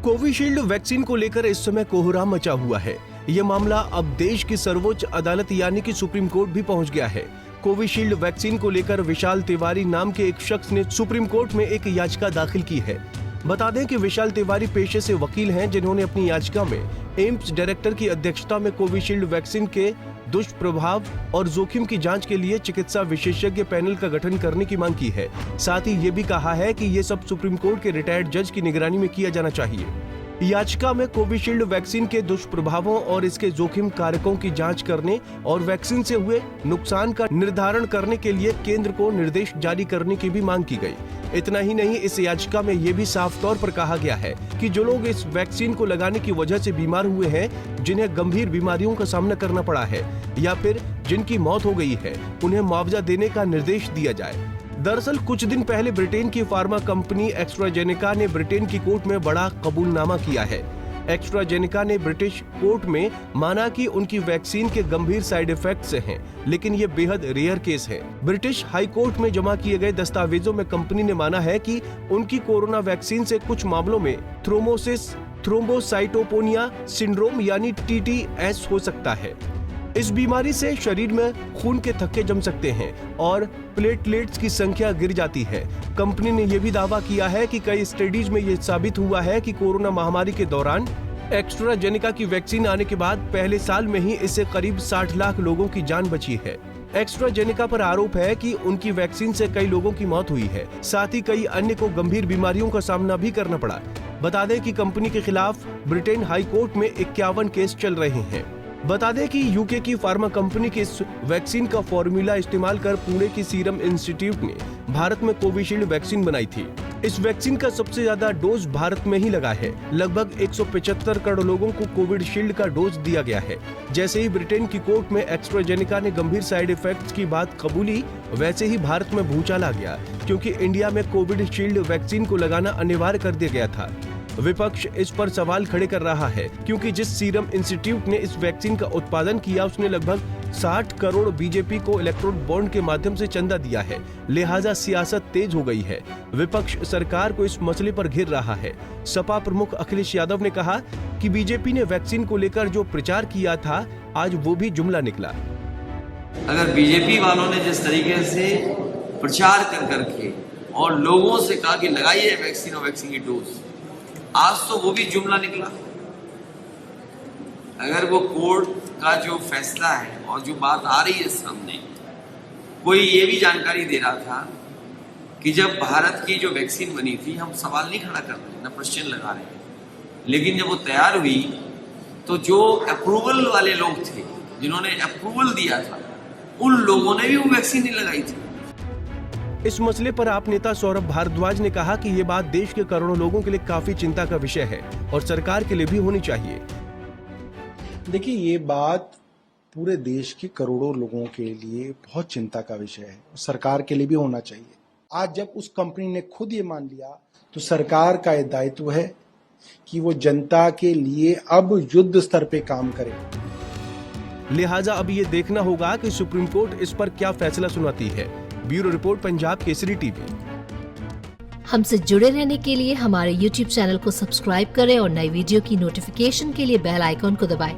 Covishield vaccine को लेकर इस समय कोहराम मचा हुआ है। ये मामला अब देश की सर्वोच्च अदालत यानी कि सुप्रीम कोर्ट भी पहुंच गया है। कोविशील्ड वैक्सीन को लेकर विशाल तिवारी नाम के एक शख्स ने सुप्रीम कोर्ट में एक याचिका दाखिल की है। बता दें कि विशाल तिवारी पेशे से वकील हैं, जिन्होंने अपनी याचिका में एम्स डायरेक्टर की अध्यक्षता में कोविशील्ड वैक्सीन के दुष्प्रभाव और जोखिम की जांच के लिए चिकित्सा विशेषज्ञ पैनल का गठन करने की मांग की है। साथ ही ये भी कहा है कि ये सब सुप्रीम कोर्ट के रिटायर्ड जज की निगरानी में किया जाना चाहिए। याचिका में कोविशील्ड वैक्सीन के दुष्प्रभावों और इसके जोखिम कारकों की जांच करने और वैक्सीन से हुए नुकसान का निर्धारण करने के लिए केंद्र को निर्देश जारी करने की भी मांग की गई। इतना ही नहीं, इस याचिका में ये भी साफ तौर पर कहा गया है कि जो लोग इस वैक्सीन को लगाने की वजह से बीमार हुए हैं, जिन्हें गंभीर बीमारियों का सामना करना पड़ा है या फिर जिनकी मौत हो गई है, उन्हें मुआवजा देने का निर्देश दिया जाए। दरअसल कुछ दिन पहले ब्रिटेन की फार्मा कंपनी एस्ट्राजेनेका ने ब्रिटेन की कोर्ट में बड़ा कबूलनामा किया है। एस्ट्राजेनेका ने ब्रिटिश कोर्ट में माना कि उनकी वैक्सीन के गंभीर साइड इफेक्ट्स हैं, लेकिन ये बेहद रेयर केस है। ब्रिटिश हाई कोर्ट में जमा किए गए दस्तावेजों में कंपनी ने माना है कि उनकी कोरोना वैक्सीन से कुछ मामलों में थ्रोम्बोसाइटोपेनिया सिंड्रोम यानी TTS हो सकता है। इस बीमारी से शरीर में खून के थक्के जम सकते हैं और प्लेटलेट्स की संख्या गिर जाती है। कंपनी ने यह भी दावा किया है कि कई स्टडीज में यह साबित हुआ है कि कोरोना महामारी के दौरान एस्ट्राजेनेका की वैक्सीन आने के बाद पहले साल में ही इससे करीब 60 लाख लोगों की जान बची है। एस्ट्राजेनेका पर आरोप है कि उनकी वैक्सीन से कई लोगों की मौत हुई है, साथ ही कई अन्य को गंभीर बीमारियों का सामना भी करना पड़ा। बता दें कि कंपनी के खिलाफ ब्रिटेन हाई कोर्ट में 51 केस चल रहे हैं। बता दें कि यूके की फार्मा कंपनी की इस वैक्सीन का फॉर्मूला इस्तेमाल कर पुणे की सीरम इंस्टीट्यूट ने भारत में कोविशील्ड वैक्सीन बनाई थी। इस वैक्सीन का सबसे ज्यादा डोज भारत में ही लगा है। लगभग 175 करोड़ लोगों को कोविशील्ड का डोज दिया गया है। जैसे ही ब्रिटेन की कोर्ट में एस्ट्राजेनेका ने गंभीर साइड इफेक्ट्स की बात कबूली, वैसे ही भारत में भूचाल आ गया, क्योंकि इंडिया में कोविशील्ड वैक्सीन को लगाना अनिवार्य कर दिया गया था। विपक्ष इस पर सवाल खड़े कर रहा है, क्योंकि जिस सीरम इंस्टीट्यूट ने इस वैक्सीन का उत्पादन किया, उसने लगभग 60 करोड़ बीजेपी को इलेक्ट्रोल बॉन्ड के माध्यम से चंदा दिया है। लिहाजा सियासत तेज हो गई है। विपक्ष सरकार को इस मसले पर घेर रहा है। सपा प्रमुख अखिलेश यादव ने कहा कि बीजेपी ने वैक्सीन को लेकर जो प्रचार किया था, आज वो भी जुमला निकला। अगर बीजेपी वालों ने जिस तरीके से प्रचार कर करके और लोगों से कहा कि लगाइए वैक्सीन और वैक्सीन की डोज, आज तो वो भी जुमला निकला। अगर वो कोर्ट का जो फैसला है और जो बात आ रही है सामने, कोई ये भी जानकारी दे रहा था कि जब भारत की जो वैक्सीन बनी थी, हम सवाल नहीं खड़ा कर रहे, न क्वेश्चन लगा रहे, लेकिन जब वो तैयार हुई तो जो अप्रूवल वाले लोग थे, जिन्होंने अप्रूवल दिया था, उन लोगों ने भी वो वैक्सीन नहीं लगाई थी। इस मसले पर आप नेता सौरभ भारद्वाज ने कहा कि ये बात देश के करोड़ों लोगों के लिए काफी चिंता का विषय है और सरकार के लिए भी होनी चाहिए। देखिए, ये बात पूरे देश के करोड़ों लोगों के लिए बहुत चिंता का विषय है, सरकार के लिए भी होना चाहिए। आज जब उस कंपनी ने खुद ये मान लिया, तो सरकार का ये दायित्व है कि वो जनता के लिए अब युद्ध स्तर पे काम करे। लिहाजा अब ये देखना होगा कि सुप्रीम कोर्ट इस पर क्या फैसला सुनाती है। Bureau report, Punjab Kesari TV. हमसे जुड़े रहने के लिए हमारे YouTube चैनल को सब्सक्राइब करें और नई वीडियो की नोटिफिकेशन के लिए बेल आइकॉन को दबाएं।